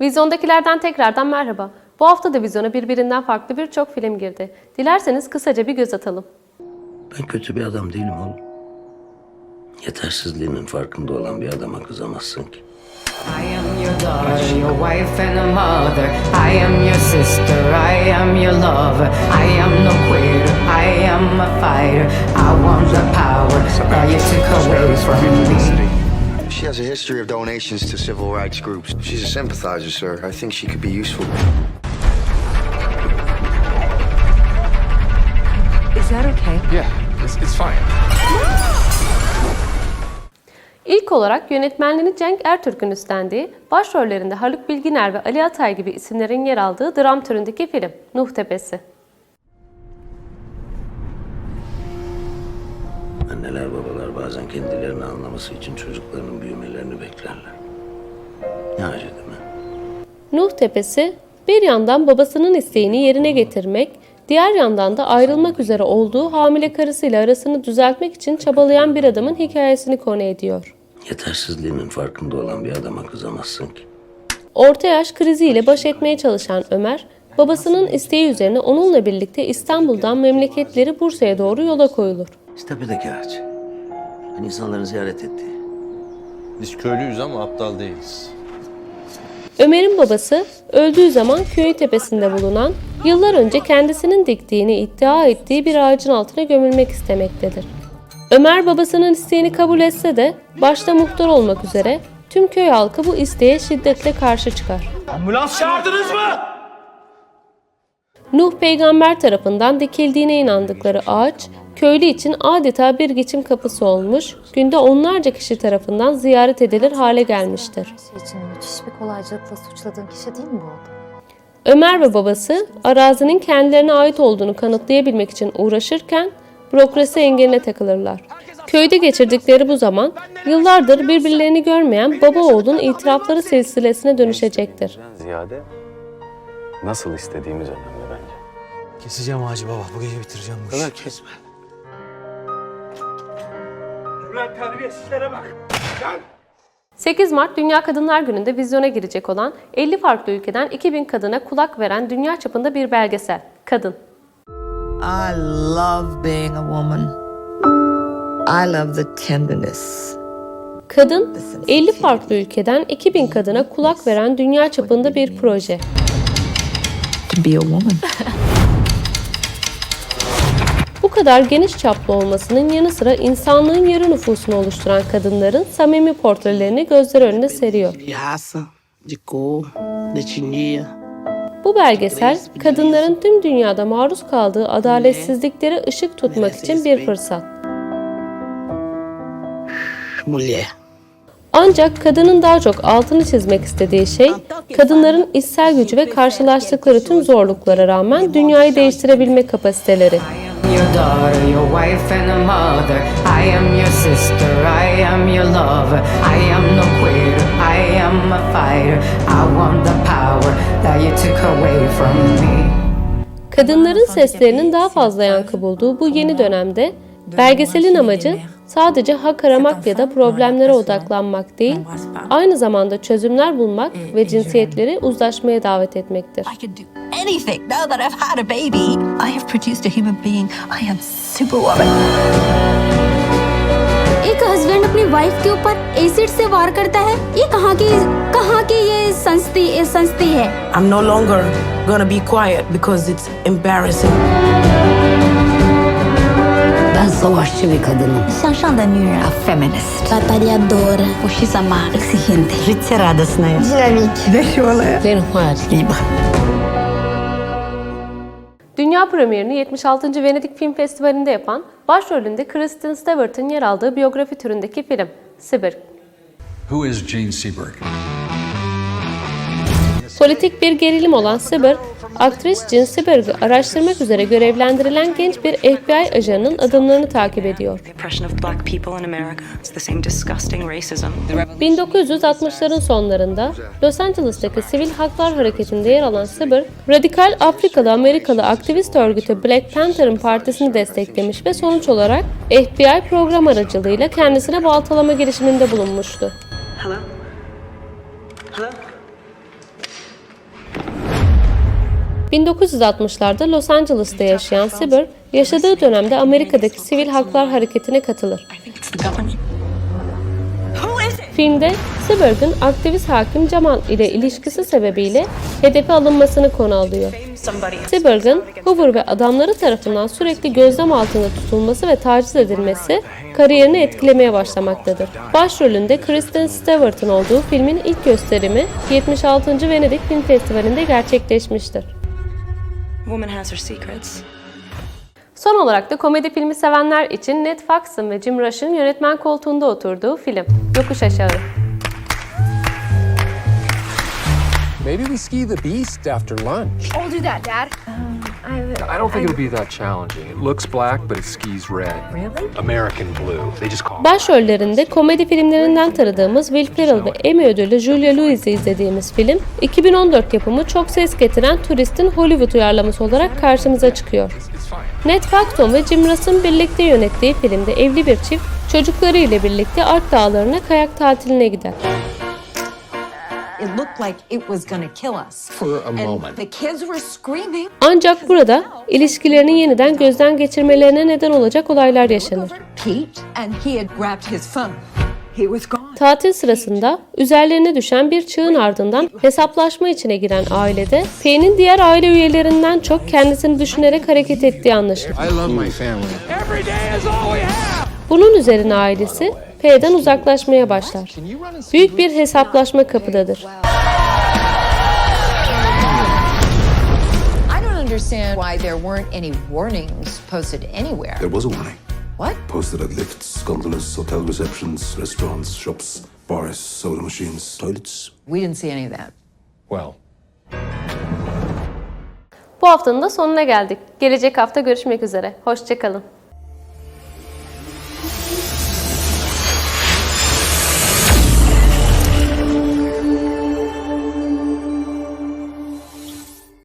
Vizyondakilerden tekrardan merhaba. Bu hafta da vizyona birbirinden farklı birçok film girdi. Dilerseniz kısaca bir göz atalım. Ben kötü bir adam değilim oğlum. Yetersizliğinin farkında olan bir adama kızamazsın ki. I am your daughter, your wife and a mother. I am your sister, I am your lover. I am no quitter, I am a fighter. I want the power that you took away from me. She has a history of donations to civil rights groups. She's a sympathizer, sir. I think she could be useful. Is that okay? Yeah, it's fine. İlk olarak yönetmenliğini Cenk Ertürk'ün üstlendiği, başrollerinde Haluk Bilginer ve Ali Atay gibi isimlerin yer aldığı dram türündeki film Nuh Tepesi. Anneler babalar bazen kendilerini anlaması için çocuklarının büyümelerini beklerler. Ne acı değil mi? Nuh Tepesi, bir yandan babasının isteğini yerine getirmek, diğer yandan da ayrılmak üzere olduğu hamile karısıyla arasını düzeltmek için çabalayan bir adamın hikayesini konu ediyor. Yetersizliğinin farkında olan bir adama kızamazsın ki. Orta yaş kriziyle baş etmeye çalışan Ömer, babasının isteği üzerine onunla birlikte İstanbul'dan memleketleri Bursa'ya doğru yola koyulur. Tepedeki ağaç. Ben insanların ziyaret ettiği. Biz köylüyüz ama aptal değiliz. Ömer'in babası öldüğü zaman köyün tepesinde bulunan, yıllar önce kendisinin diktiğini iddia ettiği bir ağacın altına gömülmek istemektedir. Ömer babasının isteğini kabul etse de başta muhtar olmak üzere tüm köy halkı bu isteğe şiddetle karşı çıkar. Ambulans çağırdınız mı? Nuh peygamber tarafından dikildiğine inandıkları ağaç, köylü için adeta bir geçim kapısı olmuş, günde onlarca kişi tarafından ziyaret edilir hale gelmiştir. için müthiş bir kolaycılıkla suçladığın kişi değil mi bu adam? Ömer ve babası arazinin kendilerine ait olduğunu kanıtlayabilmek için uğraşırken bürokrasi engeline takılırlar. Köyde geçirdikleri bu zaman yıllardır birbirlerini görmeyen baba oğlun itirafları silsilesine dönüşecektir. Ziyade nasıl istediğimiz önemli bence. Keseceğim ağacı baba. Bu gece bitireceğim bu işi. Bana kesme. Ulan terbiyesizlere bak. Gel. 8 Mart Dünya Kadınlar Günü'nde vizyona girecek olan 50 farklı ülkeden 2000 kadına kulak veren dünya çapında bir belgesel, Kadın. I love being a woman. I love the tenderness. Kadın, 50 farklı ülkeden 2000 kadına kulak veren dünya çapında bir proje. To be a woman. Bu kadar geniş çaplı olmasının yanı sıra insanlığın yarı nüfusunu oluşturan kadınların samimi portrelerini gözler önüne seriyor. Bu belgesel, kadınların tüm dünyada maruz kaldığı adaletsizliklere ışık tutmak için bir fırsat. Ancak kadının daha çok altını çizmek istediği şey, kadınların içsel gücü ve karşılaştıkları tüm zorluklara rağmen dünyayı değiştirebilme kapasiteleri. I am your daughter, your wife and a mother. I am your sister, I am your lover. I am no quitter, I am a fighter. I want the power that you took away from me. Kadınların seslerinin daha fazla yankı bulduğu bu yeni dönemde belgeselin amacı sadece hak aramak ya da problemlere odaklanmak değil, aynı zamanda çözümler bulmak ve cinsiyetleri uzlaşmaya davet etmektir. I can do anything now that I've had a baby. I have produced a human being. I am superwoman. एक हस्बैंड अपनी वाइफ के ऊपर एसिड से वार करता है। ये कहाँ की ये संस्था है? I'm no longer gonna be quiet because it's embarrassing. Ben savaşçı bir kadınım. 向上的女人 A feminist. Batalhadora. 我是什么 exigente. Radosная. Веселая. Либо. Dünya premierini 76. Venedik Film Festivali'nde yapan, başrolünde Kristen Stewart'ın yer aldığı biyografi türündeki film, Seberg. Who is Jane Seberg? Politik bir gerilim olan Seberg, aktris Jane Seberg'ı araştırmak üzere görevlendirilen genç bir FBI ajanının adımlarını takip ediyor. 1960'ların sonlarında Los Angeles'taki Sivil Haklar Hareketi'nde yer alan Seberg, radikal Afrikalı-Amerikalı aktivist örgütü Black Panther'ın partisini desteklemiş ve sonuç olarak FBI program aracılığıyla kendisine baltalama girişiminde bulunmuştu. Hello? Hello? 1960'larda Los Angeles'ta yaşayan Cyber, yaşadığı dönemde Amerika'daki sivil haklar hareketine katılır. Filmde Cyborg'un aktivist hakim Jamal ile ilişkisi sebebiyle hedefe alınmasını konu alıyor. Cyborg'un Hoover ve adamları tarafından sürekli gözlem altında tutulması ve taciz edilmesi kariyerini etkilemeye başlamaktadır. Başrolünde Kristen Stewart'ın olduğu filmin ilk gösterimi 76. Venedik Film Festivali'nde gerçekleşmiştir. Son olarak da komedi filmi sevenler için Ned Faxon ve Jim Rush'ın yönetmen koltuğunda oturduğu film Yokuş Aşağı. Maybe we ski the beast after lunch. I'll do that, Dad. I don't think it'll be that challenging. It looks black, but it skis red. Really? American blue. They just call it. Başrollerinde komedi filmlerinden tanıdığımız Will Ferrell ve Emmy ödüllü Julia Louis'i izlediğimiz film, 2014 yapımı çok ses getiren Turist'in Hollywood uyarlaması olarak karşımıza çıkıyor. Ned Faxon ve Jim Rush'ın birlikte yönettiği filmde evli bir çift, çocukları ile birlikte Alp Dağları'na kayak tatiline gider. It looked like it was gonna kill us. For a moment. The kids were screaming. Ancak burada ilişkilerini yeniden gözden geçirmelerine neden olacak olaylar yaşanır. Pete, and he had grabbed his phone. He was gone. Tatil sırasında üzerlerine düşen bir çığın ardından hesaplaşma içine giren ailede P'nin diğer aile üyelerinden çok kendisini düşünerek hareket ettiği anlaşılır. I love my family. Every day is all we have. Bunun üzerine ailesi P'den uzaklaşmaya başlar. Büyük bir hesaplaşma kapıdadır. I don't understand why there weren't any warnings posted anywhere. There was a warning. What? Posted at lifts, gondolas, hotel receptions, restaurants, shops, bars, soda machines, toilets. We didn't see any of that. Well, Bu haftanın da sonuna geldik. Gelecek hafta görüşmek üzere. Hoşça kalın.